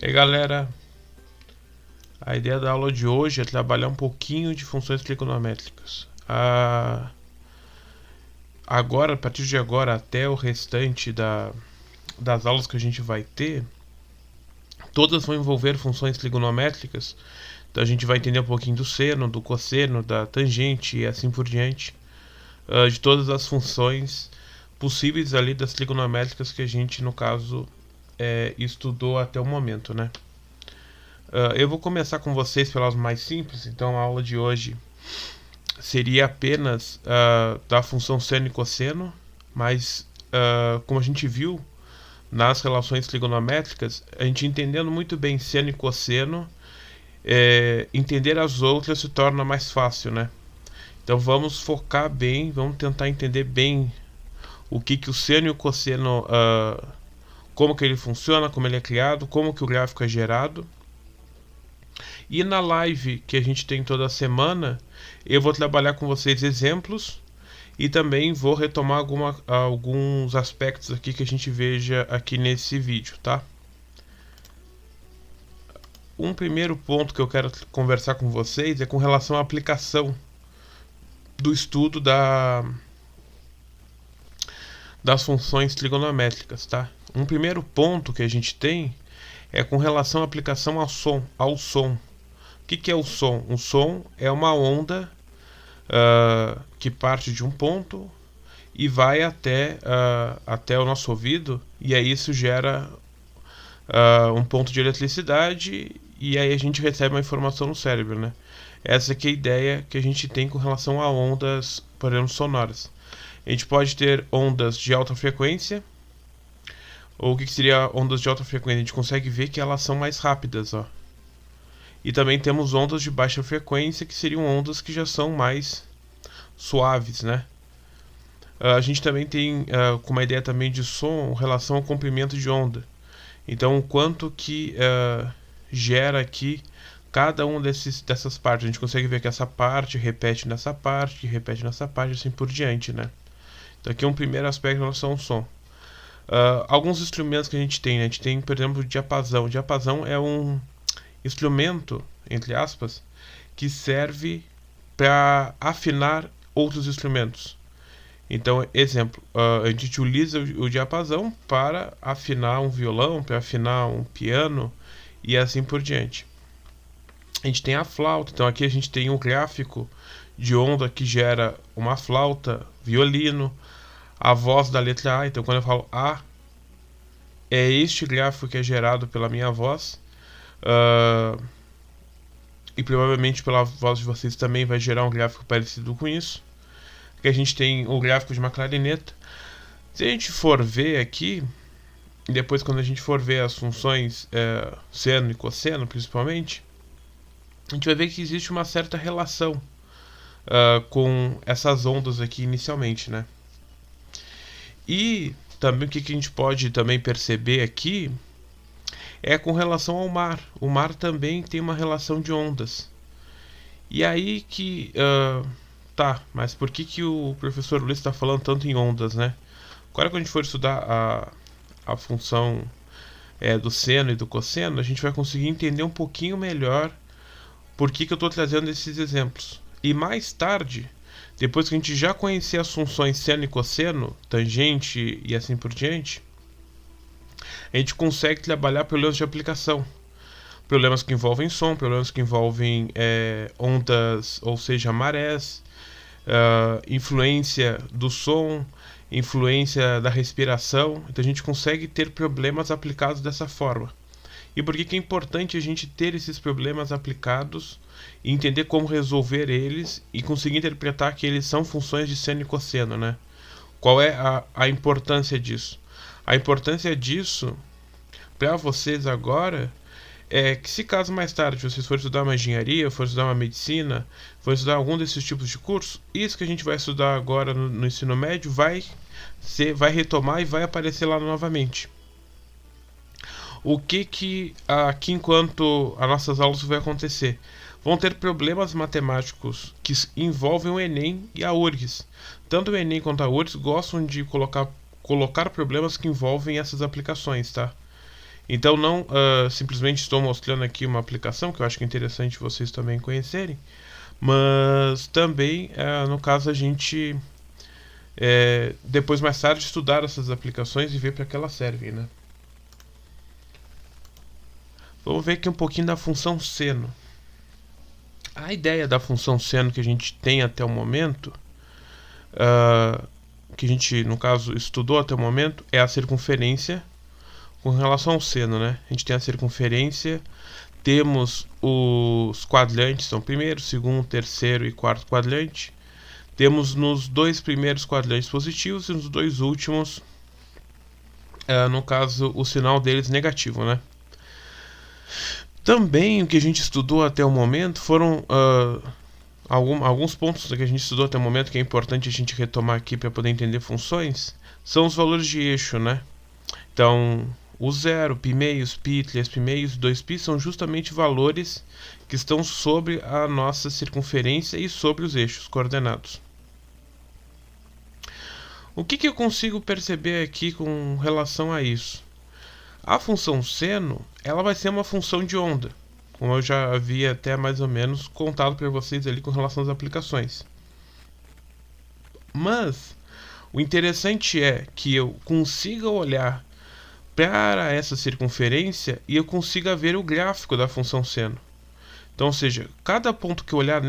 E aí, galera, a ideia da aula de hoje é trabalhar um pouquinho de funções trigonométricas. Agora, a partir de agora até o restante das aulas que a gente vai ter, todas vão envolver funções trigonométricas. Então a gente vai entender um pouquinho do seno, do cosseno, da tangente e assim por diante, de todas as funções possíveis ali das trigonométricas que a gente, no caso, estudou até o momento, né? Eu vou começar com vocês pelas mais simples. Então a aula de hoje seria apenas da função seno e cosseno, mas como a gente viu nas relações trigonométricas, a gente entendendo muito bem seno e cosseno, entender as outras se torna mais fácil, né? Então vamos focar bem, vamos tentar entender bem o que o seno e o cosseno, como que ele funciona, como ele é criado, como que o gráfico é gerado. E na live que a gente tem toda semana, eu vou trabalhar com vocês exemplos e também vou retomar alguns aspectos aqui que a gente veja aqui nesse vídeo, tá? Um primeiro ponto que eu quero conversar com vocês é com relação à aplicação do estudo das funções trigonométricas, tá? Um primeiro ponto que a gente tem é com relação à aplicação ao som. O que é o som? O som é uma onda que parte de um ponto e vai até o nosso ouvido, e aí isso gera um ponto de eletricidade, e aí a gente recebe uma informação no cérebro, né? Essa que é a ideia que a gente tem com relação a ondas, por exemplo, sonoras. A gente pode ter ondas de alta frequência. Ou o que seria ondas de alta frequência? A gente consegue ver que elas são mais rápidas, ó. E também temos ondas de baixa frequência, que seriam ondas que já são mais suaves, né? A gente também tem, com uma ideia também de som, relação ao comprimento de onda. Então, o quanto que gera aqui cada uma dessas partes. A gente consegue ver que essa parte repete nessa parte, repete nessa parte, assim por diante, né? Então, aqui é um primeiro aspecto em relação ao som. Alguns instrumentos que a gente tem, né? A gente tem, por exemplo, o diapasão. O diapasão é um instrumento, entre aspas, que serve para afinar outros instrumentos. Então, exemplo, a gente utiliza o diapasão para afinar um violão, para afinar um piano e assim por diante. A gente tem a flauta, então aqui a gente tem um gráfico de onda que gera uma flauta, violino, a voz da letra A. Então quando eu falo A, é este gráfico que é gerado pela minha voz, e provavelmente pela voz de vocês também vai gerar um gráfico parecido com isso. Aqui a gente tem o gráfico de uma clarineta. Se a gente for ver aqui, depois quando a gente for ver as funções seno e cosseno principalmente, a gente vai ver que existe uma certa relação com essas ondas aqui inicialmente, né? E também o que a gente pode também perceber aqui é com relação ao mar. O mar também tem uma relação de ondas. E aí que... mas por que o professor Luiz está falando tanto em ondas, né? Agora quando a gente for estudar a função do seno e do cosseno, a gente vai conseguir entender um pouquinho melhor por que eu estou trazendo esses exemplos. E mais tarde, depois que a gente já conhecer as funções seno e cosseno, tangente e assim por diante, a gente consegue trabalhar problemas de aplicação. Problemas que envolvem som, problemas que envolvem ondas, ou seja, marés, influência do som, influência da respiração. Então a gente consegue ter problemas aplicados dessa forma. E por que é importante a gente ter esses problemas aplicados e entender como resolver eles e conseguir interpretar que eles são funções de seno e cosseno, né? Qual é a importância disso? A importância disso para vocês agora é que, se caso mais tarde vocês forem estudar uma engenharia, forem estudar uma medicina, forem estudar algum desses tipos de curso, isso que a gente vai estudar agora no ensino médio vai retomar e vai aparecer lá novamente. O que aqui, enquanto as nossas aulas, vai acontecer? Vão ter problemas matemáticos que envolvem o Enem e a URGS. Tanto o Enem quanto a URGS gostam de colocar problemas que envolvem essas aplicações, tá? Então não simplesmente estou mostrando aqui uma aplicação, que eu acho que é interessante vocês também conhecerem, mas também, no caso, a gente depois mais tarde estudar essas aplicações e ver para que elas servem, né? Vamos ver aqui um pouquinho da função seno. A ideia da função seno que a gente tem até o momento, que a gente, no caso, estudou até o momento, é a circunferência com relação ao seno, né? A gente tem a circunferência, temos os quadrantes, são primeiro, segundo, terceiro e quarto quadrante. Temos nos dois primeiros quadrantes positivos e nos dois últimos, no caso, o sinal deles negativo, né? Também o que a gente estudou até o momento foram alguns pontos que a gente estudou até o momento que é importante a gente retomar aqui para poder entender funções, são os valores de eixo, né? Então, o 0, π meios, π, 3π meios, 2π são justamente valores que estão sobre a nossa circunferência e sobre os eixos coordenados. O que eu consigo perceber aqui com relação a isso? A função seno, ela vai ser uma função de onda, como eu já havia até mais ou menos contado para vocês ali com relação às aplicações. Mas o interessante é que eu consiga olhar para essa circunferência e eu consiga ver o gráfico da função seno. Então, ou seja, cada ponto que eu olhar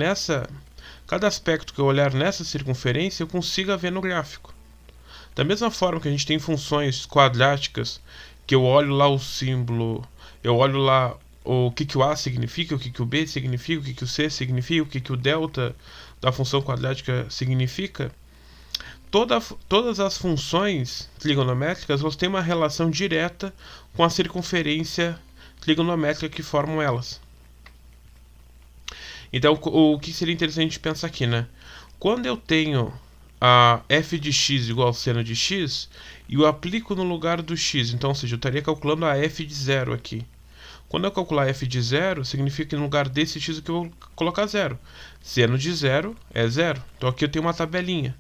cada aspecto que eu olhar nessa circunferência, eu consiga ver no gráfico. Da mesma forma que a gente tem funções quadráticas, que eu olho lá o símbolo, eu olho lá o que o A significa, o que o B significa, o que o C significa, o que o delta da função quadrática significa. Todas as funções trigonométricas elas têm uma relação direta com a circunferência trigonométrica que formam elas. Então, o que seria interessante pensar aqui, né? Quando eu tenho a f de x igual ao seno de x, e eu aplico no lugar do x, então, ou seja, eu estaria calculando a f de 0 aqui. Quando eu calcular f de 0, significa que no lugar desse x aqui eu vou colocar 0. Seno de 0 é 0. Então aqui eu tenho uma tabelinha.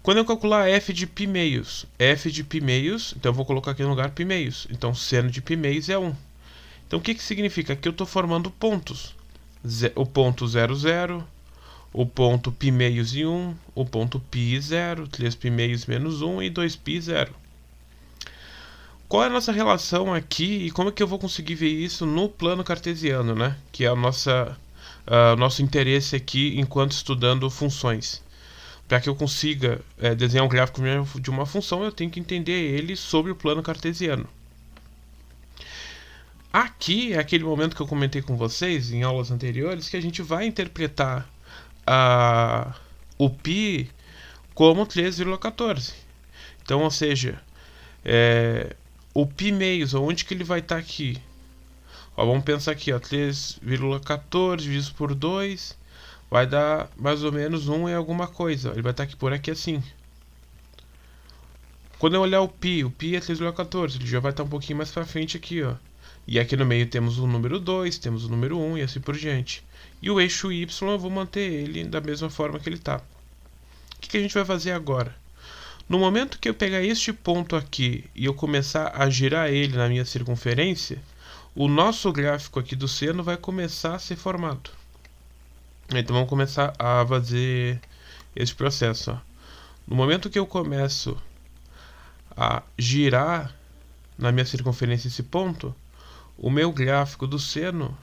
Quando eu calcular f de π meios, então eu vou colocar aqui no lugar π meios. Então seno de π meios é 1. Então o que significa? Que eu estou formando pontos. O ponto 0, 0. O ponto π meios e 1, o ponto π 0, 3π meios menos 1 e 2π 0. Qual é a nossa relação aqui e como é que eu vou conseguir ver isso no plano cartesiano, né? Que é o nosso interesse aqui enquanto estudando funções. Para que eu consiga desenhar um gráfico de uma função, eu tenho que entender ele sobre o plano cartesiano. Aqui é aquele momento que eu comentei com vocês em aulas anteriores que a gente vai interpretar o π como 3,14. Então, ou seja, o π meios, onde que ele vai estar aqui? Vamos pensar aqui, 3,14 dividido por 2 vai dar mais ou menos 1 e alguma coisa. Ele vai estar aqui por aqui assim. Quando eu olhar o π é 3,14, ele já vai estar um pouquinho mais para frente aqui, ó. E aqui no meio temos o número 2, temos o número 1 e assim por diante. E o eixo y eu vou manter ele da mesma forma que ele está. O que a gente vai fazer agora? No momento que eu pegar este ponto aqui e eu começar a girar ele na minha circunferência, o nosso gráfico aqui do seno vai começar a ser formado. Então vamos começar a fazer esse processo. Ó. No momento que eu começo a girar na minha circunferência esse ponto, o meu gráfico do seno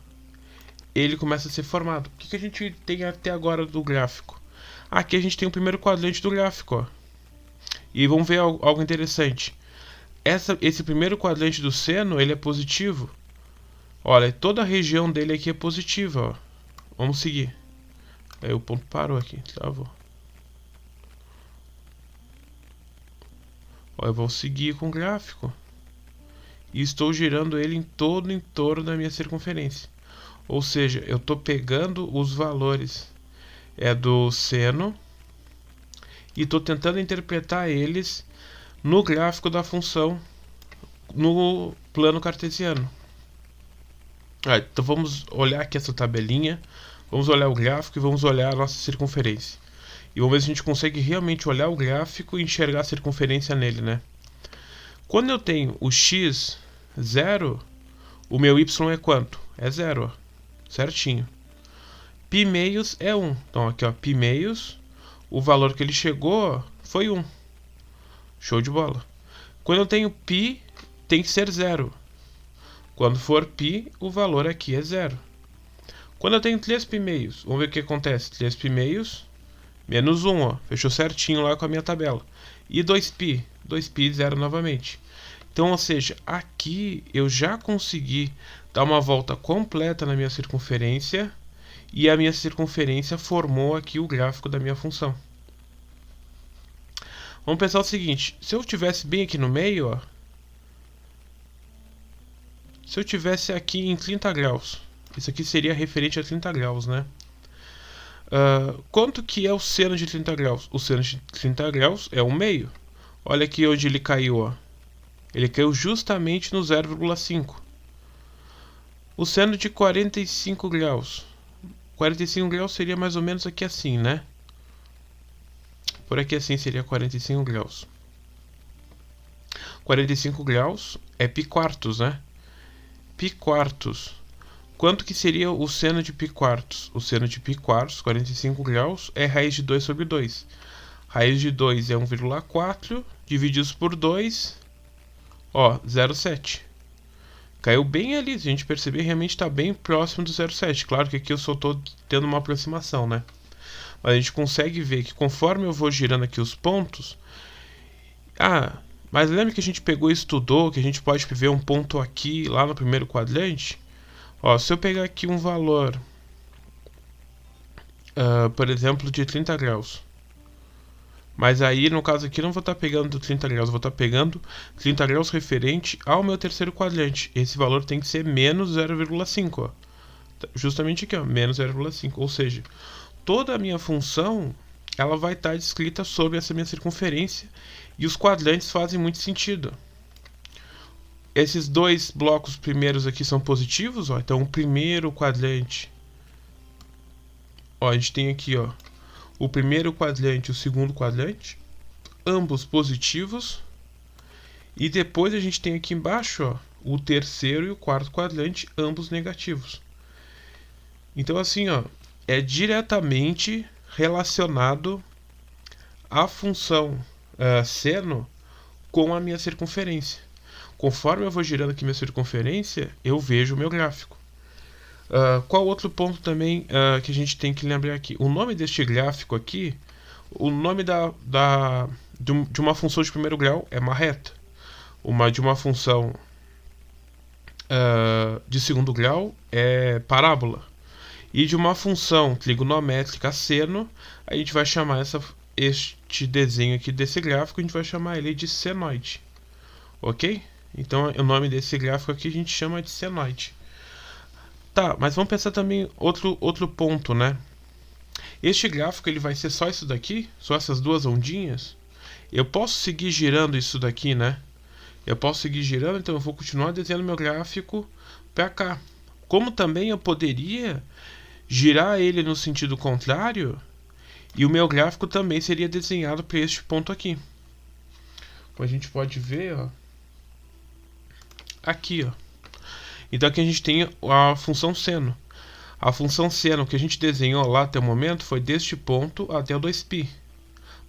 ele começa a ser formado. O que a gente tem até agora do gráfico? Aqui a gente tem o primeiro quadrante do gráfico. Ó. E vamos ver algo interessante. Esse primeiro quadrante do seno ele é positivo. Olha, toda a região dele aqui é positiva. Ó. Vamos seguir. Aí o ponto parou aqui. Travou. Ó, eu vou seguir com o gráfico. E estou girando ele todo em torno da minha circunferência. Ou seja, eu estou pegando os valores do seno e estou tentando interpretar eles no gráfico da função no plano cartesiano. Então vamos olhar aqui essa tabelinha, vamos olhar o gráfico e vamos olhar a nossa circunferência. E vamos ver se a gente consegue realmente olhar o gráfico e enxergar a circunferência nele, né? Quando eu tenho o x 0, o meu y é quanto? É 0, ó. Certinho. Π meios é 1. Então aqui, ó, π meios, o valor que ele chegou, ó, foi 1. Show de bola. Quando eu tenho π, tem que ser 0. Quando for π, o valor aqui é 0. Quando eu tenho 3π meios, vamos ver o que acontece. 3π meios menos 1, ó. Fechou certinho lá com a minha tabela. E 2π? 2π, 0 novamente. Então, ou seja, aqui eu já consegui dar uma volta completa na minha circunferência e a minha circunferência formou aqui o gráfico da minha função. Vamos pensar o seguinte, se eu estivesse bem aqui no meio, ó, se eu tivesse aqui em 30 graus, isso aqui seria referente a 30 graus, né? Quanto que é o seno de 30 graus? O seno de 30 graus é 1 meio. Olha aqui onde ele caiu, ó. Ele caiu justamente no 0,5. O seno de 45 graus. 45 graus seria mais ou menos aqui assim, né? Por aqui assim seria 45 graus. 45 graus é π quartos, né? Π quartos. Quanto que seria o seno de π quartos? O seno de π quartos, 45 graus, é raiz de 2 sobre 2. Raiz de 2 é 1,4, divididos por 2, ó, 0,7. Caiu bem ali, se a gente perceber, realmente está bem próximo do 0,7. Claro que aqui eu só estou tendo uma aproximação, né? Mas a gente consegue ver que conforme eu vou girando aqui os pontos... mas lembra que a gente pegou e estudou que a gente pode ver um ponto aqui, lá no primeiro quadrante? Ó, se eu pegar aqui um valor, por exemplo, de 30 graus. Mas aí, no caso aqui, eu não vou estar pegando 30 graus, eu vou estar pegando 30 graus referente ao meu terceiro quadrante. Esse valor tem que ser menos 0,5, ó. Justamente aqui, ó, menos 0,5. Ou seja, toda a minha função, ela vai estar descrita sobre essa minha circunferência. E os quadrantes fazem muito sentido. Esses dois blocos primeiros aqui são positivos, ó. Então, o primeiro quadrante... Ó, a gente tem aqui, ó, o primeiro quadrante e o segundo quadrante, ambos positivos. E depois a gente tem aqui embaixo, ó, o terceiro e o quarto quadrante, ambos negativos. Então, assim, ó, é diretamente relacionado a função seno com a minha circunferência. Conforme eu vou girando aqui minha circunferência, eu vejo o meu gráfico. Qual outro ponto também que a gente tem que lembrar aqui? O nome deste gráfico aqui, o nome de uma função de primeiro grau é uma reta. De uma função de segundo grau é parábola. E de uma função trigonométrica seno, a gente vai chamar este desenho aqui desse gráfico, a gente vai chamar ele de senoide. Ok? Então, o nome desse gráfico aqui a gente chama de senoide. Tá, mas vamos pensar também outro ponto, né? Este gráfico ele vai ser só isso daqui? Só essas duas ondinhas? Eu posso seguir girando isso daqui, né? Eu posso seguir girando, então eu vou continuar desenhando meu gráfico para cá. Como também eu poderia girar ele no sentido contrário e o meu gráfico também seria desenhado para este ponto aqui. Como a gente pode ver, ó, aqui, ó. Então aqui a gente tem a função seno. A função seno que a gente desenhou lá até o momento foi deste ponto até o 2π.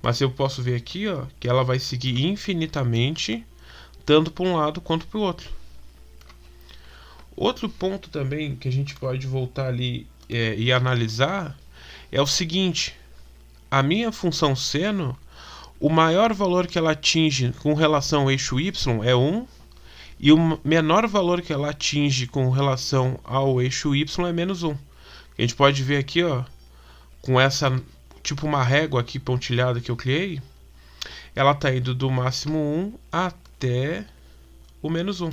Mas eu posso ver aqui, ó, que ela vai seguir infinitamente, tanto para um lado quanto para o outro. Outro ponto também que a gente pode voltar ali e analisar é o seguinte: a minha função seno, o maior valor que ela atinge com relação ao eixo y é 1, e o menor valor que ela atinge com relação ao eixo y é menos 1. A gente pode ver aqui, ó, com essa, tipo uma régua aqui pontilhada que eu criei, ela está indo do máximo 1 até o menos 1.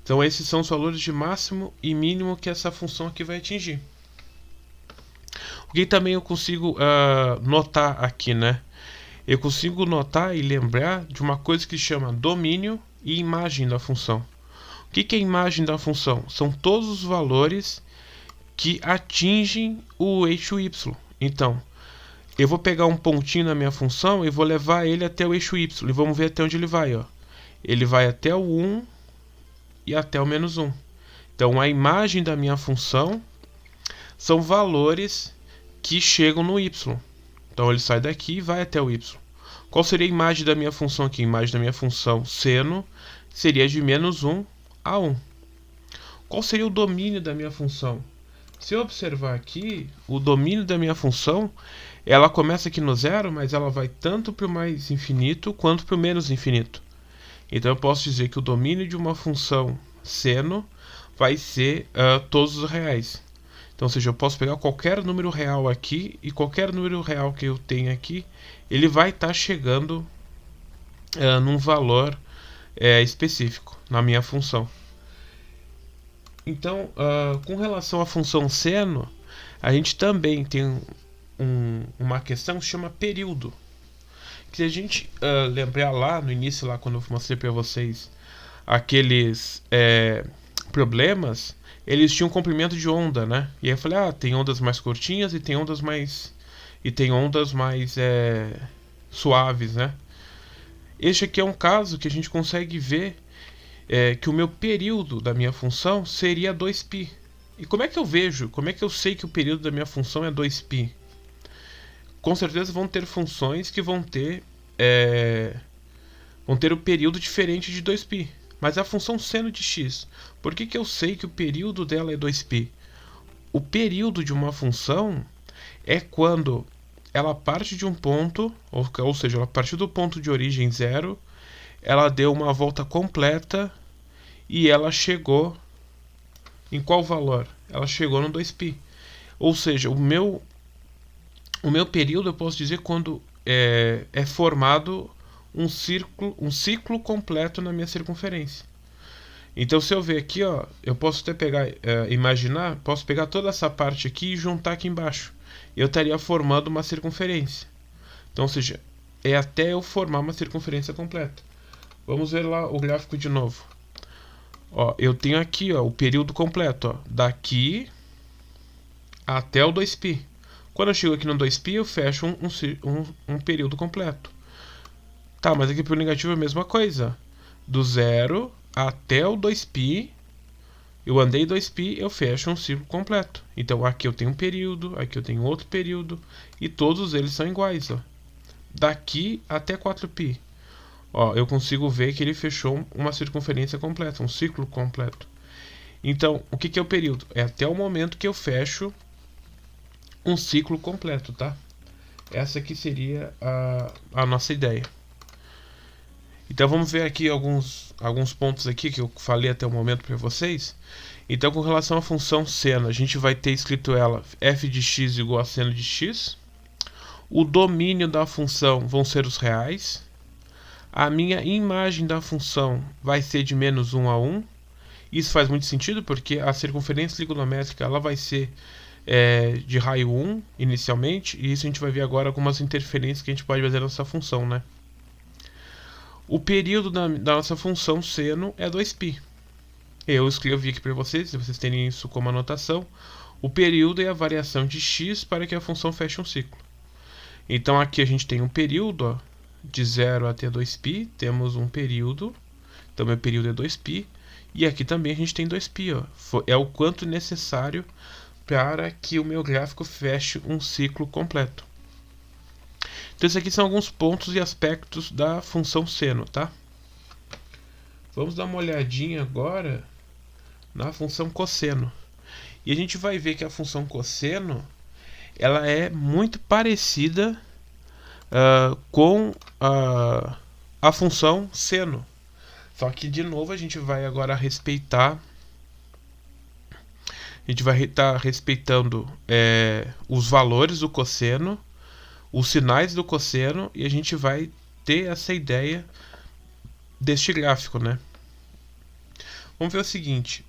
Então esses são os valores de máximo e mínimo que essa função aqui vai atingir. O que também eu consigo notar aqui, né? Eu consigo notar e lembrar de uma coisa que chama domínio e imagem da função. O que é a imagem da função? São todos os valores que atingem o eixo y. Então, eu vou pegar um pontinho na minha função e vou levar ele até o eixo y. E vamos ver até onde ele vai, ó. Ele vai até o 1, e até o menos 1. Então a imagem da minha função são valores que chegam no y. Então ele sai daqui e vai até o y. Qual seria a imagem da minha função aqui? A imagem da minha função seno seria de menos 1 a 1. Qual seria o domínio da minha função? Se eu observar aqui, o domínio da minha função, ela começa aqui no zero, mas ela vai tanto para o mais infinito quanto para o menos infinito. Então eu posso dizer que o domínio de uma função seno vai ser todos os reais. Então, ou seja, eu posso pegar qualquer número real aqui e qualquer número real que eu tenha aqui, ele vai estar chegando num valor específico na minha função. Então, com relação à função seno, a gente também tem uma questão que se chama período. Que se a gente lembrar lá no início, lá quando eu mostrei para vocês aqueles problemas, eles tinham comprimento de onda, né? E aí eu falei, tem ondas mais curtinhas e tem ondas mais suaves, né? Este aqui é um caso que a gente consegue ver que o meu período da minha função seria 2π. E como é que eu vejo? Como é que eu sei que o período da minha função é 2π? Com certeza vão ter funções que vão ter o período diferente de 2π. Mas a função seno de x, por que eu sei que o período dela é 2π? O período de uma função é quando ela parte de um ponto, ou seja, ela partiu do ponto de origem 0, ela deu uma volta completa e ela chegou em qual valor? Ela chegou no 2π. Ou seja, o meu período eu posso dizer quando é formado um ciclo completo na minha circunferência. Então, se eu ver aqui, eu posso até pegar, posso pegar toda essa parte aqui e juntar aqui embaixo. Eu estaria formando uma circunferência. Então, ou seja, é até eu formar uma circunferência completa. Vamos ver lá o gráfico de novo. Eu tenho aqui o período completo, daqui até o 2π. Quando eu chego aqui no 2π, eu fecho um período completo. Tá, mas aqui para o negativo é a mesma coisa. Do 0 até o 2π, eu andei 2π, eu fecho um ciclo completo. Então aqui eu tenho um período, aqui eu tenho outro período, e todos eles são iguais. Daqui até 4π. Eu consigo ver que ele fechou uma circunferência completa, um ciclo completo. Então, o que é o período? É até o momento que eu fecho um ciclo completo, tá? Essa aqui seria a nossa ideia. Então vamos ver aqui alguns pontos aqui que eu falei até o momento para vocês. Então, com relação à função seno, a gente vai ter escrito ela f de x igual a seno de x. O domínio da função vão ser os reais. A minha imagem da função vai ser de menos 1 a 1. Isso faz muito sentido porque a circunferência trigonométrica ela vai ser de raio 1 inicialmente. E isso a gente vai ver agora algumas interferências que a gente pode fazer nessa função, né? O período da nossa função seno é 2π. Eu escrevi aqui para vocês, se vocês terem isso como anotação. O período é a variação de x para que a função feche um ciclo. Então aqui a gente tem um período de 0 até 2π. Temos um período. Então meu período é 2π. E aqui também a gente tem 2π. É o quanto necessário para que o meu gráfico feche um ciclo completo. Então, esses aqui são alguns pontos e aspectos da função seno, tá? Vamos dar uma olhadinha agora na função cosseno. E a gente vai ver que a função cosseno ela é muito parecida com a função seno. Só que, de novo, a gente vai agora respeitar. A gente vai estar respeitando os valores do cosseno, os sinais do cosseno, e a gente vai ter essa ideia deste gráfico, né? Vamos ver o seguinte.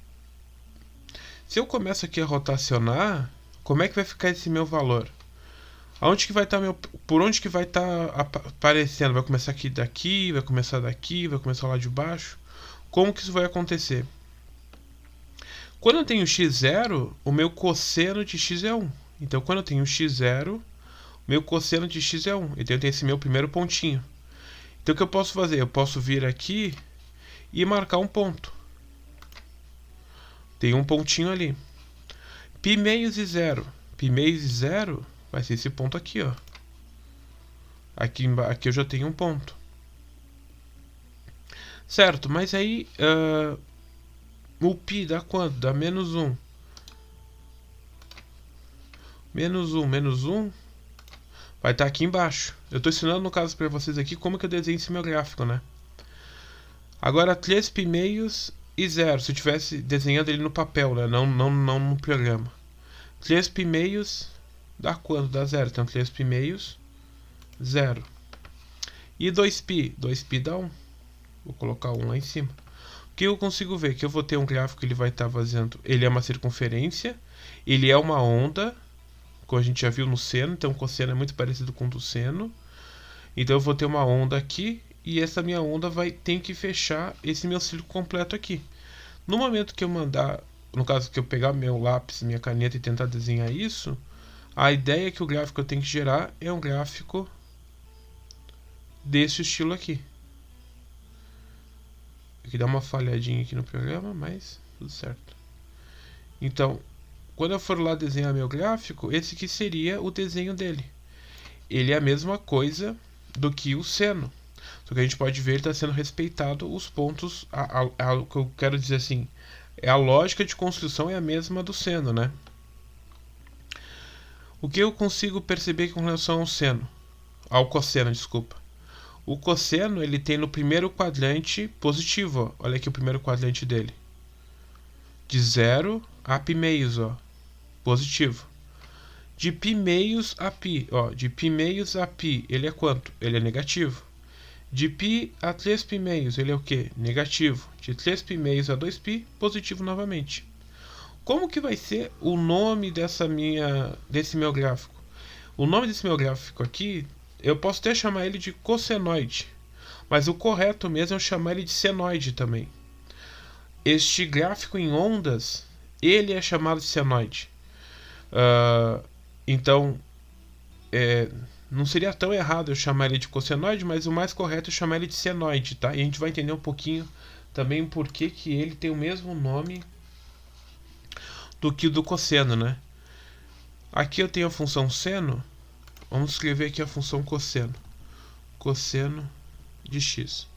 Se eu começo aqui a rotacionar, como é que vai ficar esse meu valor? Aonde que vai estar por onde que vai estar aparecendo? Vai começar aqui daqui, vai começar daqui, vai começar lá de baixo? Como que isso vai acontecer? Quando eu tenho x0, o meu cosseno de x é 1. Então, quando eu tenho x0, meu cosseno de x é 1. Então eu tenho esse meu primeiro pontinho. Então o que eu posso fazer? Eu posso vir aqui e marcar um ponto. Tem um pontinho ali. Π meios e 0. Π meios e 0 vai ser esse ponto aqui, ó. Aqui eu já tenho um ponto. Certo, mas aí o π dá quanto? Dá menos 1. Menos 1 vai estar aqui embaixo. Eu estou ensinando no caso para vocês aqui como que eu desenho esse meu gráfico, né? Agora 3π meios e 0. Se eu estivesse desenhando ele no papel, né? Não no programa. 3π meios dá quanto? Dá 0. Então 3π meios, 0. E 2π? 2π dá 1. Vou colocar 1 lá em cima. O que eu consigo ver? Que eu vou ter um gráfico que ele vai estar fazendo. Ele é uma circunferência. Ele é uma onda, como a gente já viu no seno. Então o cosseno é muito parecido com o do seno. Então eu vou ter uma onda aqui. E essa minha onda tem que fechar esse meu círculo completo aqui. No momento que eu mandar, no caso que eu pegar meu lápis, minha caneta e tentar desenhar isso, a ideia que o gráfico que eu tenho que gerar é um gráfico desse estilo aqui. Aqui dá uma falhadinha aqui no programa, mas tudo certo. Então, quando eu for lá desenhar meu gráfico, esse aqui seria o desenho dele. Ele é a mesma coisa do que o seno. Só que a gente pode ver ele está sendo respeitado os pontos. O que eu quero dizer assim, a lógica de construção é a mesma do seno, né? O que eu consigo perceber com relação ao seno? Ao cosseno, desculpa. O cosseno, ele tem no primeiro quadrante positivo, ó. Olha aqui o primeiro quadrante dele. De 0 a π meios, ó. Positivo. De π meios a π, ó. De π meios a π, ele é quanto? Ele é negativo. De π a 3π meios, ele é o quê? Negativo. De 3π meios a 2π, positivo novamente. Como que vai ser o nome desse meu gráfico? O nome desse meu gráfico aqui, eu posso até chamar ele de cossenoide, mas o correto mesmo é eu chamar ele de senoide também. Este gráfico em ondas, ele é chamado de senoide. Então, não seria tão errado eu chamar ele de cossenoide, mas o mais correto é chamar ele de senoide, tá? E a gente vai entender um pouquinho também por que ele tem o mesmo nome do que o do cosseno, né? Aqui eu tenho a função seno. Vamos escrever aqui a função cosseno. Cosseno de x.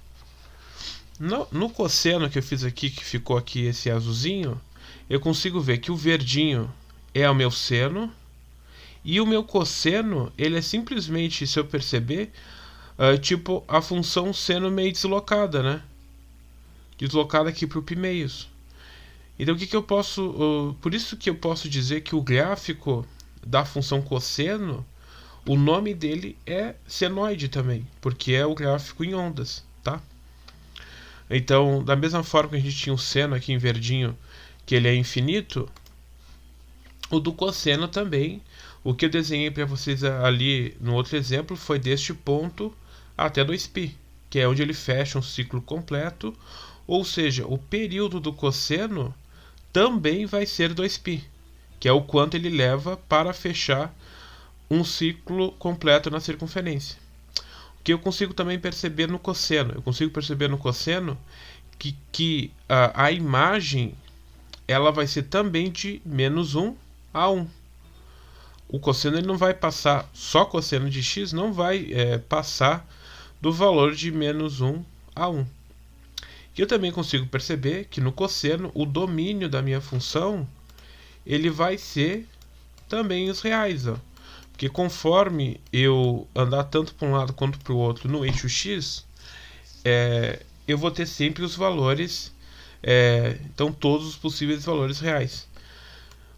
No cosseno que eu fiz aqui, que ficou aqui esse azulzinho, eu consigo ver que o verdinho é o meu seno. E o meu cosseno, ele é simplesmente, se eu perceber, tipo a função seno meio deslocada, né? Deslocada aqui para o π meios. Então o que eu posso... por isso que eu posso dizer que o gráfico da função cosseno, o nome dele é senoide também, porque é o gráfico em ondas, tá? Então, da mesma forma que a gente tinha o seno aqui em verdinho, que ele é infinito, o do cosseno também. O que eu desenhei para vocês ali no outro exemplo foi deste ponto até 2π, que é onde ele fecha um ciclo completo, ou seja, o período do cosseno também vai ser 2π, que é o quanto ele leva para fechar um ciclo completo na circunferência. O que eu consigo também perceber no cosseno? Eu consigo perceber no cosseno que a imagem ela vai ser também de menos 1 a 1. O cosseno ele não vai passar, só cosseno de x não vai passar do valor de menos 1 a 1. E eu também consigo perceber que no cosseno o domínio da minha função ele vai ser também os reais, ó. Porque conforme eu andar tanto para um lado quanto para o outro no eixo x, eu vou ter sempre os valores, então todos os possíveis valores reais.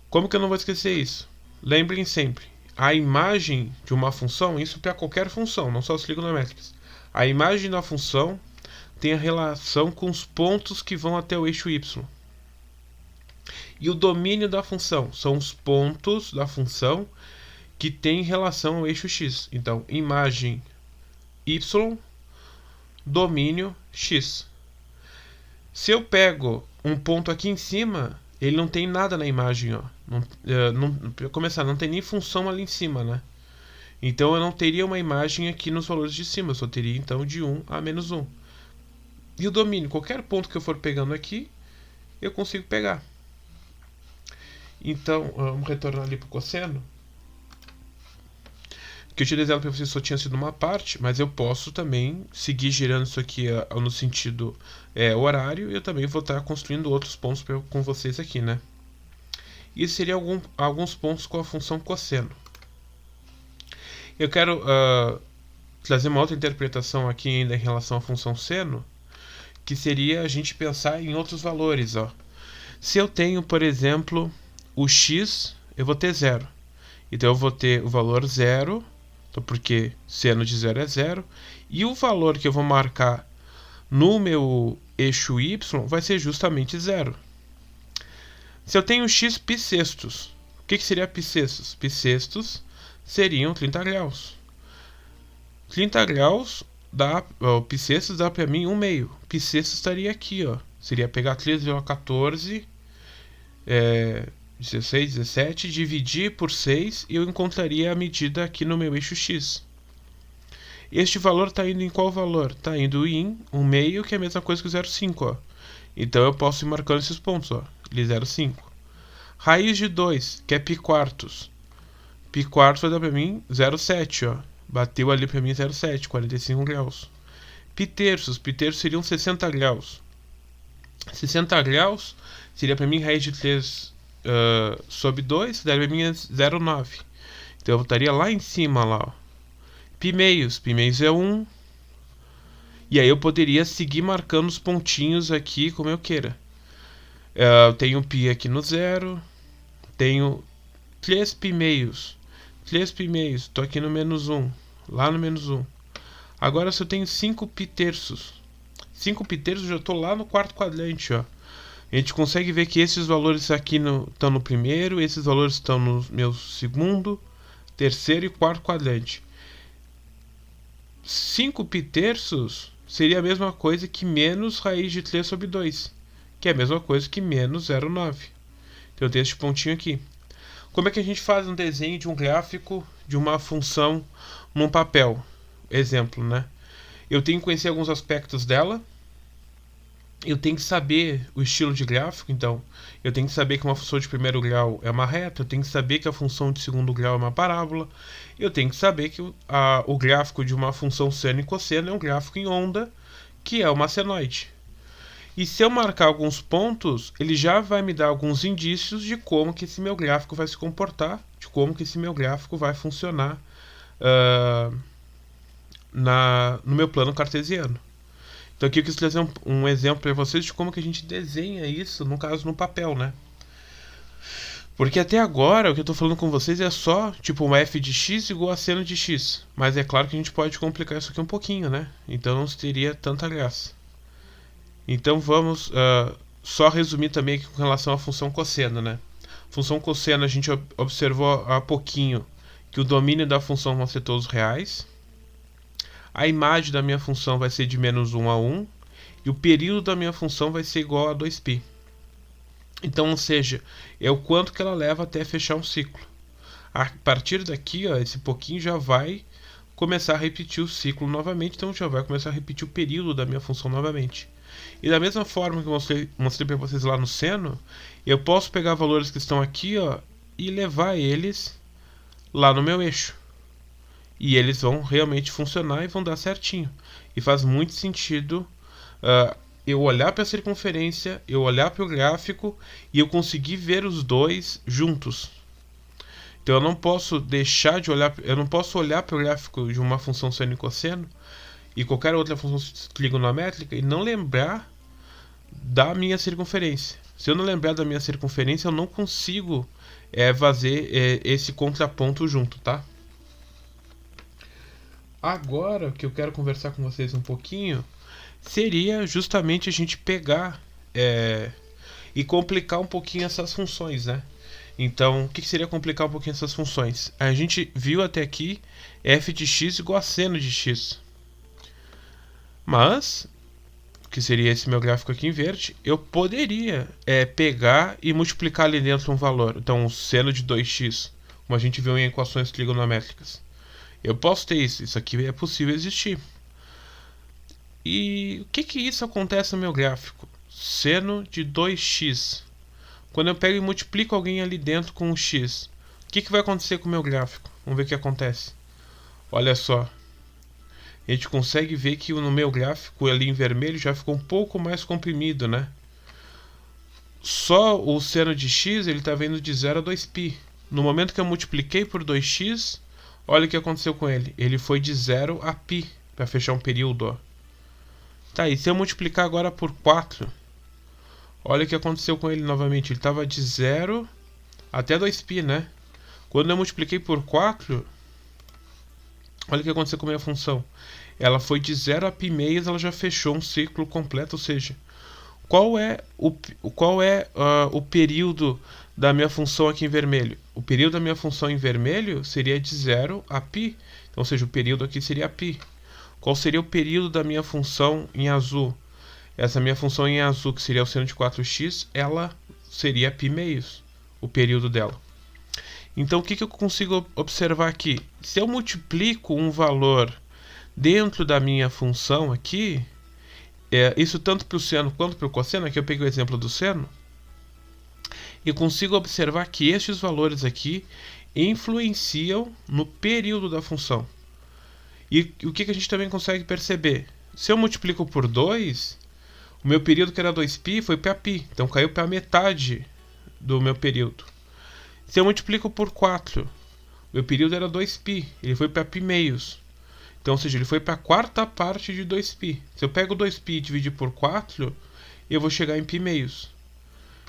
Como que eu não vou esquecer isso? Lembrem sempre, a imagem de uma função, isso para qualquer função, não só as trigonométricas. A imagem da função tem a relação com os pontos que vão até o eixo y. E o domínio da função são os pontos da função que têm relação ao eixo x. Então, imagem y, domínio x. Se eu pego um ponto aqui em cima, ele não tem nada na imagem, ó. Para começar, não tem nem função ali em cima, né? Então eu não teria uma imagem aqui nos valores de cima, eu só teria então de 1 a menos 1. E o domínio, qualquer ponto que eu for pegando aqui, eu consigo pegar. Então, vamos retornar ali para o cosseno. Que eu tinha desenhado para vocês só tinha sido uma parte, mas eu posso também seguir girando isso aqui no sentido horário, e eu também vou estar construindo outros pontos com vocês aqui, né? Isso seria alguns pontos com a função cosseno. Eu quero trazer uma outra interpretação aqui ainda em relação à função seno, que seria a gente pensar em outros valores. Ó. Se eu tenho, por exemplo, o x, eu vou ter 0. Então eu vou ter o valor 0, então, porque seno de 0 é 0, e o valor que eu vou marcar no meu eixo y vai ser justamente 0. Se eu tenho x π sextos, o que seria π sextos? Π sextos seriam 30 graus. 30 graus dá, π sextos dá para mim 1 meio. Π sextos estaria aqui, ó. Seria pegar 3,14, 16, 17, dividir por 6 e eu encontraria a medida aqui no meu eixo x. Este valor está indo em qual valor? Está indo em 1 meio, que é a mesma coisa que 0,5, ó. Então eu posso ir marcando esses pontos, ó. Ele 0,5. Raiz de 2, que é π quartos. Π quartos vai dar para mim 0,7, ó. Bateu ali para mim 0,7, 45 graus. Π terços seriam 60 graus. 60 graus seria para mim raiz de 3 sobre 2, daria para mim 0,9. Então eu estaria lá em cima, lá, ó. Π meios é 1. E aí eu poderia seguir marcando os pontinhos aqui como eu queira. Eu tenho π aqui no 0. Tenho 3 π meios. 3 π meios, estou aqui no menos 1. Lá no menos 1. Agora se eu tenho 5 π terços. 5 π terços eu já estou lá no quarto quadrante, ó. A gente consegue ver que esses valores aqui estão no primeiro, esses valores estão no meu segundo, terceiro e quarto quadrante. 5 π terços seria a mesma coisa que menos raiz de 3 sobre 2, que é a mesma coisa que menos 0,9. Então eu tenho este pontinho aqui. Como é que a gente faz um desenho de um gráfico de uma função num papel? Exemplo, né? Eu tenho que conhecer alguns aspectos dela. Eu tenho que saber o estilo de gráfico, então eu tenho que saber que uma função de primeiro grau é uma reta, eu tenho que saber que a função de segundo grau é uma parábola, eu tenho que saber que o gráfico de uma função seno e cosseno é um gráfico em onda, que é uma senoide. E se eu marcar alguns pontos, ele já vai me dar alguns indícios de como que esse meu gráfico vai se comportar, de como que esse meu gráfico vai funcionar no meu plano cartesiano. Então aqui eu quis trazer um exemplo para vocês de como que a gente desenha isso, no caso, no papel, né? Porque até agora o que eu estou falando com vocês é só tipo uma f de x igual a seno de x. Mas é claro que a gente pode complicar isso aqui um pouquinho, né? Então não teria tanta graça. Então vamos só resumir também aqui com relação à função cosseno, né? Função cosseno a gente observou há pouquinho que o domínio da função vão ser todos reais. A imagem da minha função vai ser de menos 1 a 1. E o período da minha função vai ser igual a 2π. Então, ou seja, é o quanto que ela leva até fechar um ciclo. A partir daqui, ó, esse pouquinho já vai começar a repetir o ciclo novamente. Então, já vai começar a repetir o período da minha função novamente. E da mesma forma que eu mostrei para vocês lá no seno, eu posso pegar valores que estão aqui, ó, e levar eles lá no meu eixo. E eles vão realmente funcionar e vão dar certinho. E faz muito sentido eu olhar para a circunferência, eu olhar para o gráfico e eu conseguir ver os dois juntos. Então eu não posso deixar de olhar, eu não posso olhar para o gráfico de uma função seno e cosseno e qualquer outra função trigonométrica e não lembrar da minha circunferência. Se eu não lembrar da minha circunferência, eu não consigo fazer esse contraponto junto, tá? Agora, o que eu quero conversar com vocês um pouquinho seria justamente a gente pegar e complicar um pouquinho essas funções, né? Então, o que seria complicar um pouquinho essas funções? A gente viu até aqui f de x igual a seno de x. Mas, que seria esse meu gráfico aqui em verde, eu poderia pegar e multiplicar ali dentro um valor. Então, o seno de 2x, como a gente viu em equações trigonométricas. Eu posso ter isso, isso aqui é possível existir. E o que isso acontece no meu gráfico? Seno de 2x. quando eu pego e multiplico alguém ali dentro com um x, o que vai acontecer com o meu gráfico? Vamos ver o que acontece. Olha só. A gente consegue ver que no meu gráfico ali em vermelho já ficou um pouco mais comprimido, né? Só o seno de x ele está vindo de 0 a 2π. No momento que eu multipliquei por 2x, olha o que aconteceu com ele. Ele foi de 0 a π, para fechar um período. Ó. Tá, e se eu multiplicar agora por 4, olha o que aconteceu com ele novamente. Ele estava de 0 até 2π, né? Quando eu multipliquei por 4, olha o que aconteceu com a minha função. Ela foi de 0 a π meios, ela já fechou um ciclo completo, ou seja, qual é o período da minha função aqui em vermelho? O período da minha função em vermelho seria de 0 a π, então, ou seja, o período aqui seria π. Qual seria o período da minha função em azul? Essa minha função em azul, que seria o seno de 4x, ela seria π meios, o período dela. Então, o que eu consigo observar aqui? Se eu multiplico um valor dentro da minha função aqui, isso tanto para o seno quanto para o cosseno, aqui eu peguei o exemplo do seno, e consigo observar que estes valores aqui influenciam no período da função. E o que a gente também consegue perceber? Se eu multiplico por 2, o meu período que era 2π foi para π, então caiu para a metade do meu período. Se eu multiplico por 4, meu período era 2π, ele foi para π meios. Então, ou seja, ele foi para a quarta parte de 2π. Se eu pego 2π e dividir por 4, eu vou chegar em π meios.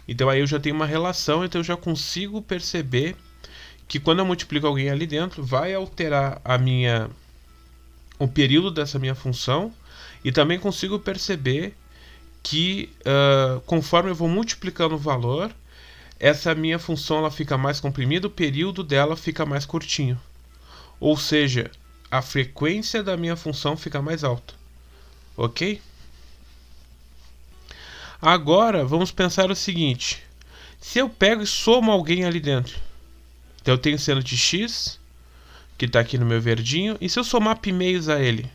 Então aí eu já tenho uma relação, então eu já consigo perceber que quando eu multiplico alguém ali dentro, vai alterar o período dessa minha função, e também consigo perceber que conforme eu vou multiplicando o valor, essa minha função ela fica mais comprimida, o período dela fica mais curtinho. Ou seja, a frequência da minha função fica mais alta. Ok? Agora, vamos pensar o seguinte. Se eu pego e somo alguém ali dentro, então eu tenho seno de x, que está aqui no meu verdinho, e se eu somar π meios a ele?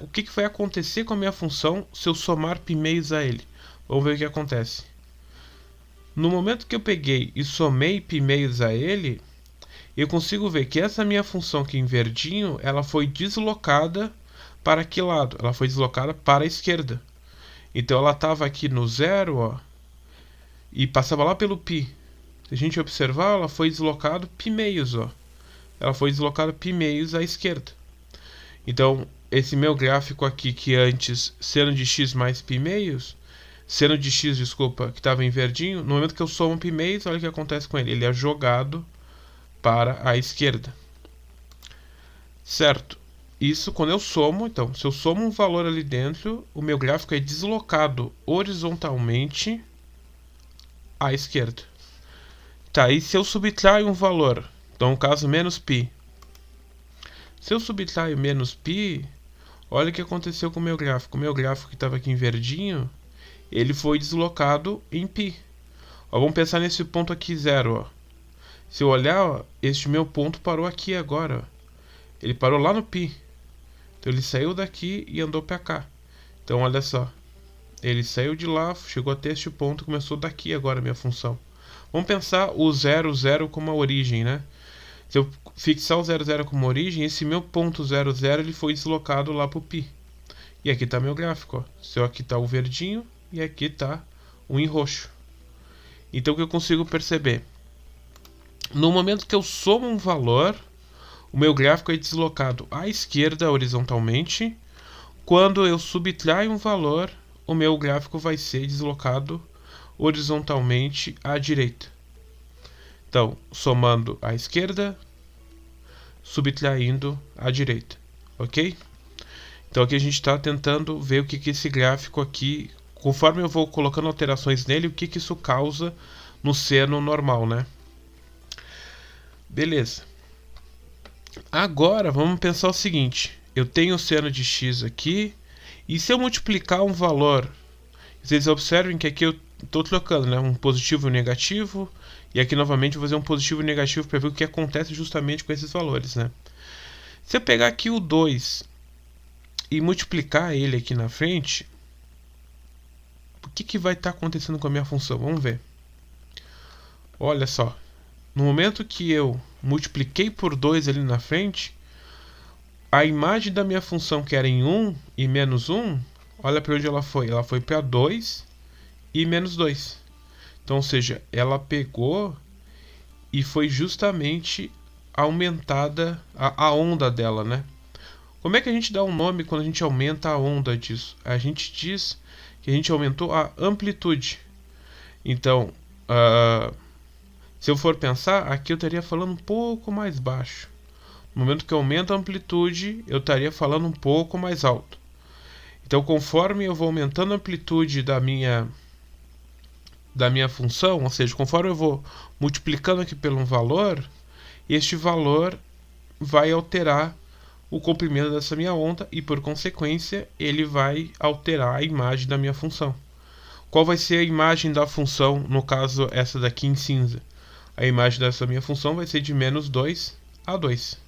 O que vai acontecer com a minha função se eu somar π meios a ele? Vamos ver o que acontece. No momento que eu peguei e somei π meios a ele, eu consigo ver que essa minha função aqui em verdinho, ela foi deslocada para que lado? Ela foi deslocada para a esquerda. Então ela estava aqui no 0, ó, e passava lá pelo π. Se a gente observar, ela foi deslocada π meios, ó. Ela foi deslocada π meios à esquerda. Então, esse meu gráfico aqui, que antes seno de x mais π meios, seno de x, desculpa, que estava em verdinho, no momento que eu somo π meios, olha o que acontece com ele. Ele é jogado para a esquerda. Certo? Isso quando eu somo, então, se eu somo um valor ali dentro, o meu gráfico é deslocado horizontalmente à esquerda. Tá, e se eu subtraio um valor, então no caso menos π. Se eu subtraio menos π, olha o que aconteceu com o meu gráfico. O meu gráfico que estava aqui em verdinho, ele foi deslocado em π. Ó, vamos pensar nesse ponto aqui 0, ó. Se eu olhar, ó, este meu ponto parou aqui agora. Ó. Ele parou lá no π. Então ele saiu daqui e andou para cá. Então olha só. Ele saiu de lá, chegou até este ponto, começou daqui agora a minha função. Vamos pensar o 0, 0 como a origem, né? Se eu fixar o 0, 0 como origem, esse meu ponto 0, 0 ele foi deslocado lá para o π. E aqui está meu gráfico. Ó. Seu aqui está o verdinho e aqui está o em roxo. Então o que eu consigo perceber? No momento que eu somo um valor, o meu gráfico é deslocado à esquerda horizontalmente. Quando eu subtraio um valor, o meu gráfico vai ser deslocado horizontalmente à direita. Então, somando à esquerda, subtraindo à direita. Ok? Então aqui a gente está tentando ver o que esse gráfico aqui, conforme eu vou colocando alterações nele, o que isso causa no seno normal, né? Beleza. Agora vamos pensar o seguinte. Eu tenho o seno de x aqui, e se eu multiplicar um valor, vocês observem que aqui eu estou trocando, né? Um positivo e um negativo, e aqui novamente eu vou fazer um positivo e um negativo para ver o que acontece justamente com esses valores, né? Se eu pegar aqui o 2 e multiplicar ele aqui na frente, o que vai estar acontecendo com a minha função? Vamos ver. Olha só, no momento que eu multipliquei por 2 ali na frente, a imagem da minha função, que era em 1 e menos 1, olha para onde ela foi. Ela foi para 2 e menos 2. Então, ou seja, ela pegou e foi justamente aumentada a onda dela, né? Como é que a gente dá um nome quando a gente aumenta a onda disso? A gente diz que a gente aumentou a amplitude. Então, se eu for pensar, aqui eu estaria falando um pouco mais baixo. No momento que eu aumento a amplitude, eu estaria falando um pouco mais alto. Então, conforme eu vou aumentando a amplitude da minha função, ou seja, conforme eu vou multiplicando aqui pelo um valor, este valor vai alterar o comprimento dessa minha onda e, por consequência, ele vai alterar a imagem da minha função. Qual vai ser a imagem da função, no caso essa daqui em cinza? A imagem dessa minha função vai ser de menos 2 a 2.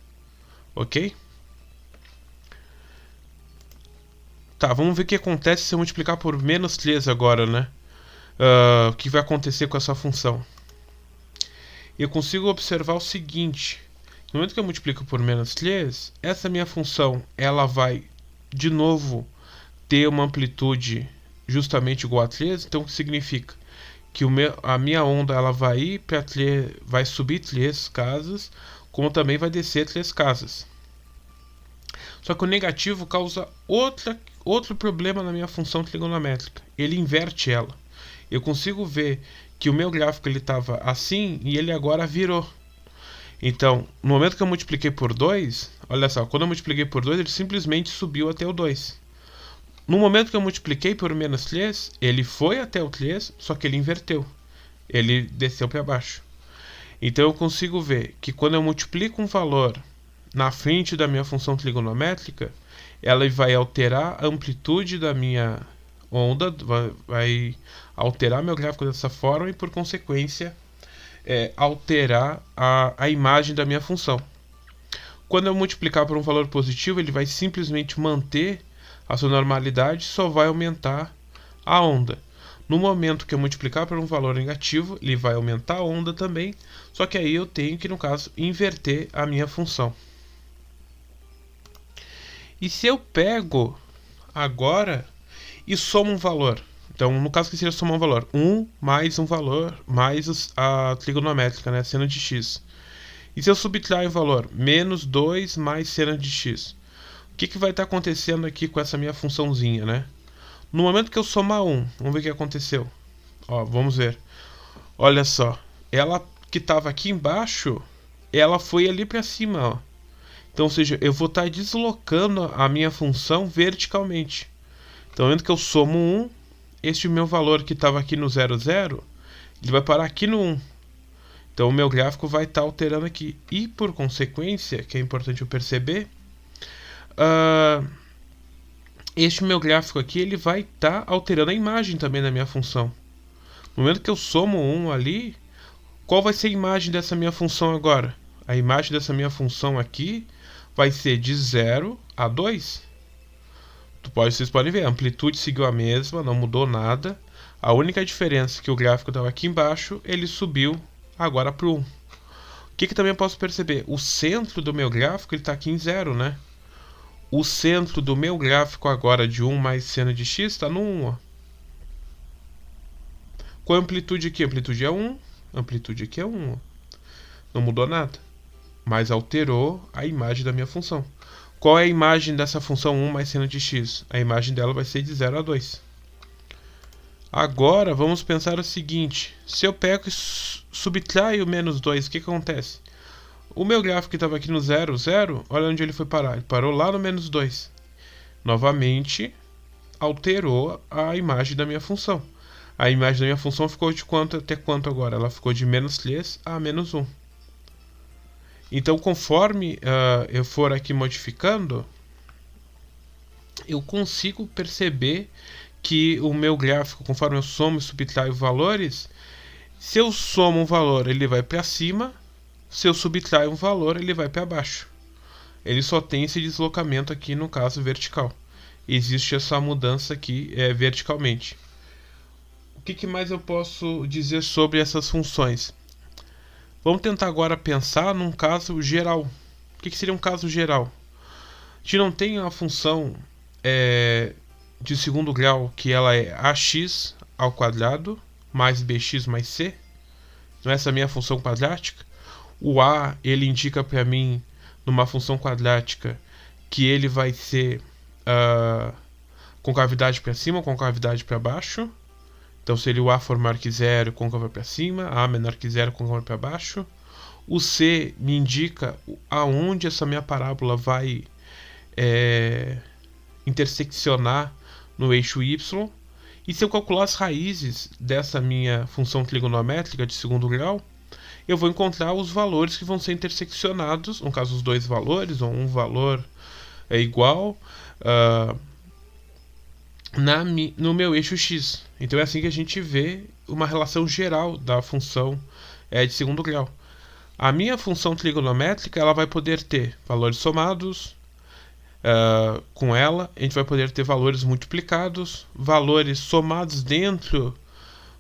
Ok? Tá, vamos ver o que acontece se eu multiplicar por menos 3 agora, né? O que vai acontecer com essa função? Eu consigo observar o seguinte: no momento que eu multiplico por menos 3, essa minha função ela vai de novo ter uma amplitude justamente igual a 3. Então, o que significa? Que a minha onda ela vai ir para 3, vai subir 3 casas, como também vai descer 3 casas. Só que o negativo causa outro problema na minha função trigonométrica. Ele inverte ela. Eu consigo ver que o meu gráfico ele estava assim e ele agora virou. Então, no momento que eu multipliquei por 2, olha só, quando eu multipliquei por 2, ele simplesmente subiu até o 2. No momento que eu multipliquei por menos 3, ele foi até o 3, só que ele inverteu. Ele desceu para baixo. Então eu consigo ver que quando eu multiplico um valor na frente da minha função trigonométrica, ela vai alterar a amplitude da minha onda, vai alterar meu gráfico dessa forma e, por consequência, alterar a imagem da minha função. Quando eu multiplicar por um valor positivo, ele vai simplesmente manter a sua normalidade, só vai aumentar a onda. No momento que eu multiplicar por um valor negativo, ele vai aumentar a onda também, só que aí eu tenho que, no caso, inverter a minha função. E se eu pego agora e somo um valor? Então, no caso que seria somar um valor, 1 mais um valor, mais a trigonométrica, né, seno de x. E se eu subtrair o valor, menos 2 mais seno de x? O que vai estar acontecendo aqui com essa minha funçãozinha, né? No momento que eu somar 1, vamos ver o que aconteceu. Ó, vamos ver. Olha só, ela que estava aqui embaixo, ela foi ali para cima, ó. Então, ou seja, eu vou estar deslocando a minha função verticalmente. Então, no momento que eu somo 1, este meu valor que estava aqui no 0, 0, ele vai parar aqui no 1. Então, o meu gráfico vai estar alterando aqui. E, por consequência, que é importante eu perceber, este meu gráfico aqui ele vai estar alterando a imagem também da minha função. No momento que eu somo 1 ali, qual vai ser a imagem dessa minha função agora? A imagem dessa minha função aqui vai ser de 0 a 2. Vocês podem ver, a amplitude seguiu a mesma, não mudou nada. A única diferença é que o gráfico estava aqui embaixo, ele subiu agora para o 1. O que também eu posso perceber? O centro do meu gráfico está aqui em 0, né? O centro do meu gráfico agora de 1 mais seno de x está no 1. Ó. Qual a amplitude aqui? A amplitude é 1. A amplitude aqui é 1. Ó. Não mudou nada. Mas alterou a imagem da minha função. Qual é a imagem dessa função 1 mais seno de x? A imagem dela vai ser de 0 a 2. Agora vamos pensar o seguinte. Se eu pego e subtraio o menos 2, o que acontece? O meu gráfico que estava aqui no 0, 0, olha onde ele foi parar. Ele parou lá no menos 2. Novamente, alterou a imagem da minha função. A imagem da minha função ficou de quanto até quanto agora? Ela ficou de menos 3 a menos 1. Então, conforme eu for aqui modificando, eu consigo perceber que o meu gráfico, conforme eu somo e subtraio valores, se eu somo um valor, ele vai para cima. Se eu subtraio um valor, ele vai para baixo. Ele só tem esse deslocamento aqui, no caso, vertical. Existe essa mudança aqui verticalmente. O que mais eu posso dizer sobre essas funções? Vamos tentar agora pensar num caso geral. O que seria um caso geral? A gente não tem a função de segundo grau, que ela é ax ao quadrado mais bx mais c. Não é essa a minha função quadrática? O a, ele indica para mim, numa função quadrática, que ele vai ser concavidade para cima ou concavidade para baixo. Então seria o a for maior que zero, côncavo para cima, a menor que zero, côncavo para baixo. O c me indica aonde essa minha parábola vai interseccionar no eixo y. E se eu calcular as raízes dessa minha função trigonométrica de segundo grau, eu vou encontrar os valores que vão ser interseccionados, no caso os dois valores, ou um valor é igual, no meu eixo x. Então é assim que a gente vê uma relação geral da função de segundo grau. A minha função trigonométrica ela vai poder ter valores somados, com ela a gente vai poder ter valores multiplicados, valores somados dentro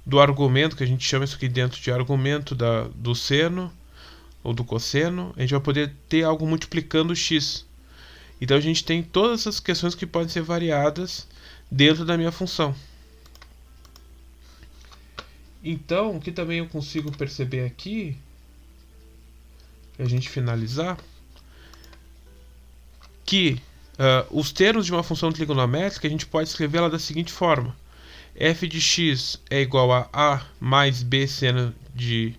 do argumento, que a gente chama isso aqui dentro de argumento do seno ou do cosseno. A gente vai poder ter algo multiplicando x. Então a gente tem todas essas questões que podem ser variadas dentro da minha função. Então, o que também eu consigo perceber aqui, para a gente finalizar, que os termos de uma função trigonométrica a gente pode escrevê-la da seguinte forma: f de x é igual a mais b seno de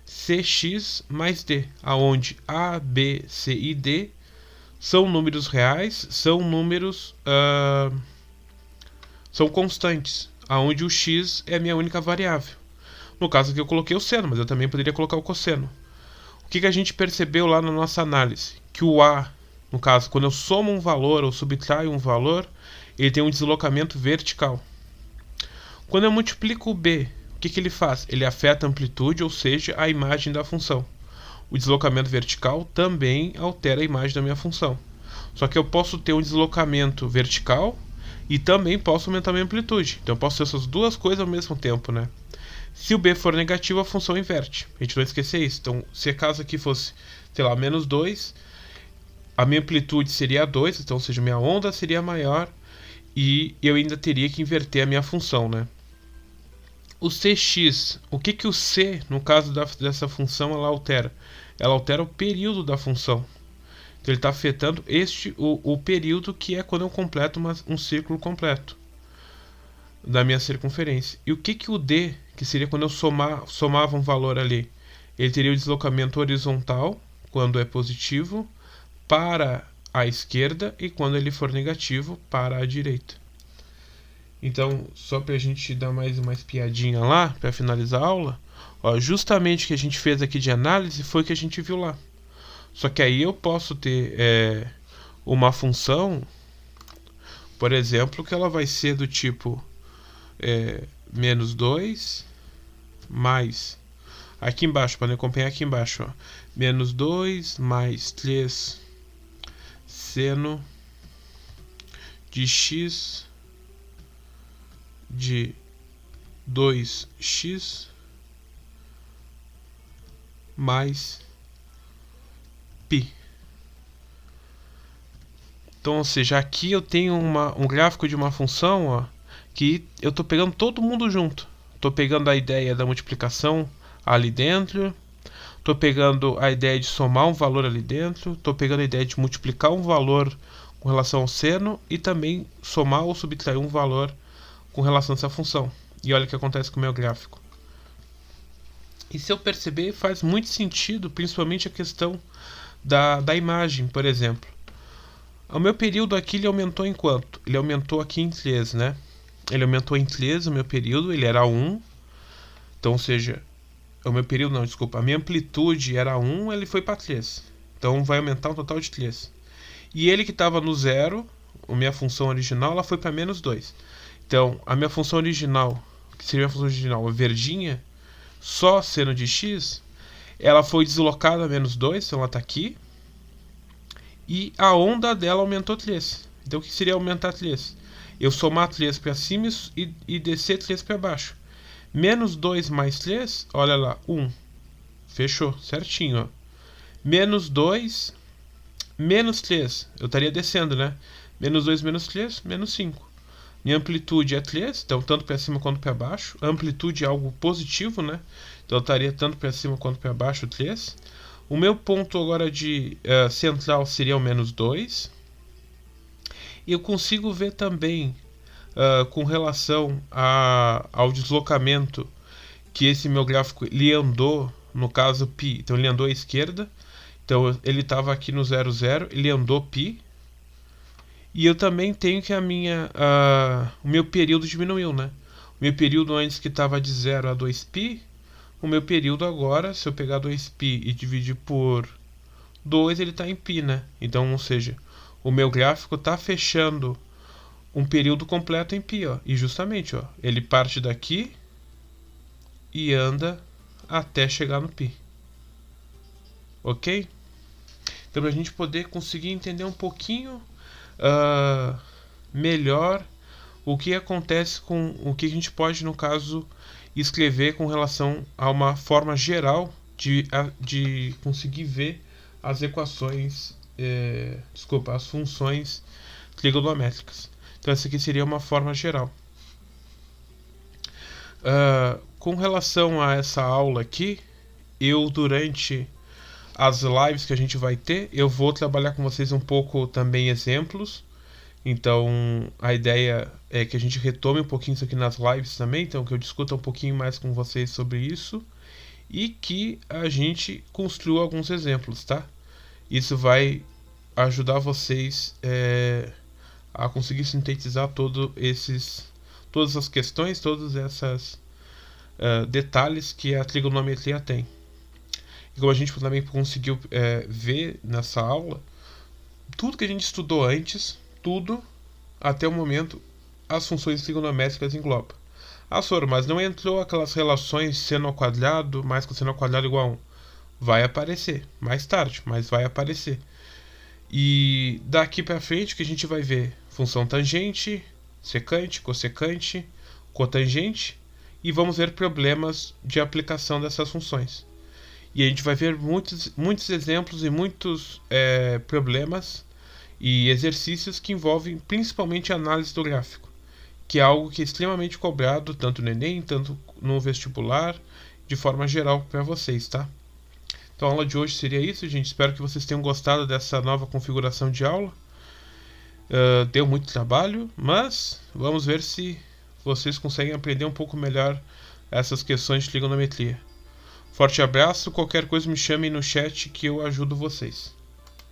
cx mais d, aonde a, b, c e d são números reais, são números são constantes, aonde o x é a minha única variável. No caso aqui eu coloquei o seno, mas eu também poderia colocar o cosseno. O que a gente percebeu lá na nossa análise? Que o a, no caso, quando eu somo um valor ou subtraio um valor, ele tem um deslocamento vertical. Quando eu multiplico o b, o que ele faz? Ele afeta a amplitude, ou seja, a imagem da função. O deslocamento vertical também altera a imagem da minha função. Só que eu posso ter um deslocamento vertical e também posso aumentar a minha amplitude. Então eu posso ter essas duas coisas ao mesmo tempo, né? Se o b for negativo, a função inverte. A gente não vai esquecer isso. Então, se a caso aqui fosse, sei lá, menos 2, a minha amplitude seria 2, então, ou seja, minha onda seria maior e eu ainda teria que inverter a minha função, né? O cx, o que o c, no caso dessa função, ela altera? Ela altera o período da função. Então, ele está afetando o período, que é quando eu completo um círculo completo da minha circunferência. E o que o d, que seria quando eu somava um valor ali? Ele teria o deslocamento horizontal, quando é positivo, para a esquerda, e quando ele for negativo, para a direita. Então, só para a gente dar mais uma espiadinha lá, para finalizar a aula, justamente o que a gente fez aqui de análise foi o que a gente viu lá. Só que aí eu posso ter uma função, por exemplo, que ela vai ser do tipo menos 2 mais, aqui embaixo, para acompanhar aqui embaixo, menos 2 mais 3 seno de x de 2x mais π. Então, ou seja, aqui eu tenho um gráfico de uma função, que eu estou pegando todo mundo junto. Estou pegando a ideia da multiplicação ali dentro, estou pegando a ideia de somar um valor ali dentro, estou pegando a ideia de multiplicar um valor com relação ao seno e também somar ou subtrair um valor com relação a essa função. E olha o que acontece com o meu gráfico. E se eu perceber, faz muito sentido, principalmente a questão da imagem, por exemplo. O meu período aqui, ele aumentou em quanto? Ele aumentou aqui em 3, né? Ele aumentou em 3 o meu período, ele era 1. Então, ou seja, o meu período, não, desculpa, a minha amplitude era 1, ele foi para 3. Então, vai aumentar um total de 3. E ele que estava no 0, a minha função original, ela foi para menos 2. Então, a minha função original, que seria a função original, a verdinha, só seno de x, ela foi deslocada a menos 2, então ela está aqui. E a onda dela aumentou 3. Então, o que seria aumentar 3? Eu somar 3 para cima e descer 3 para baixo. Menos 2 mais 3, olha lá, 1. Fechou, certinho, ó. Menos 2, menos 3. Eu estaria descendo, né? Menos 2, menos 3, menos 5. Minha amplitude é 3, então tanto para cima quanto para baixo. A amplitude é algo positivo, né? Então eu estaria tanto para cima quanto para baixo 3. O meu ponto agora de central seria o menos 2. E eu consigo ver também, com relação ao deslocamento, que esse meu gráfico ele andou, no caso π, então ele andou à esquerda. Então ele estava aqui no 0, 0, ele andou π. E eu também tenho que o meu período diminuiu, né? O meu período antes que estava de 0 a 2π, o meu período agora, se eu pegar 2π e dividir por 2, ele está em π, né? Então, ou seja, o meu gráfico está fechando um período completo em π, ó. E justamente, ó, ele parte daqui e anda até chegar no π. Ok? Então, para a gente poder conseguir entender um pouquinho melhor o que acontece com o que a gente pode, no caso, escrever com relação a uma forma geral de conseguir ver as equações, as funções trigonométricas. Então essa aqui seria uma forma geral. Com relação a essa aula aqui, eu durante as lives que a gente vai ter, eu vou trabalhar com vocês um pouco também exemplos. Então a ideia é que a gente retome um pouquinho isso aqui nas lives também, então que eu discuta um pouquinho mais com vocês sobre isso e que a gente construa alguns exemplos, tá? Isso vai ajudar vocês a conseguir sintetizar todas as questões, todos esses detalhes que a trigonometria tem. E como a gente também conseguiu ver nessa aula, tudo que a gente estudou antes, tudo até o momento, as funções trigonométricas engloba. Soro, mas não entrou aquelas relações seno ao quadrado mais cosseno ao quadrado igual a 1. Vai aparecer mais tarde, mas vai aparecer. E daqui para frente o que a gente vai ver? Função tangente, secante, cossecante, cotangente, e vamos ver problemas de aplicação dessas funções. E a gente vai ver muitos exemplos e muitos problemas e exercícios que envolvem principalmente a análise do gráfico, que é algo que é extremamente cobrado tanto no Enem, tanto no vestibular, de forma geral para vocês, tá? Então a aula de hoje seria isso, gente. Espero que vocês tenham gostado dessa nova configuração de aula. Deu muito trabalho, mas vamos ver se vocês conseguem aprender um pouco melhor essas questões de trigonometria. Forte abraço, qualquer coisa me chamem no chat que eu ajudo vocês.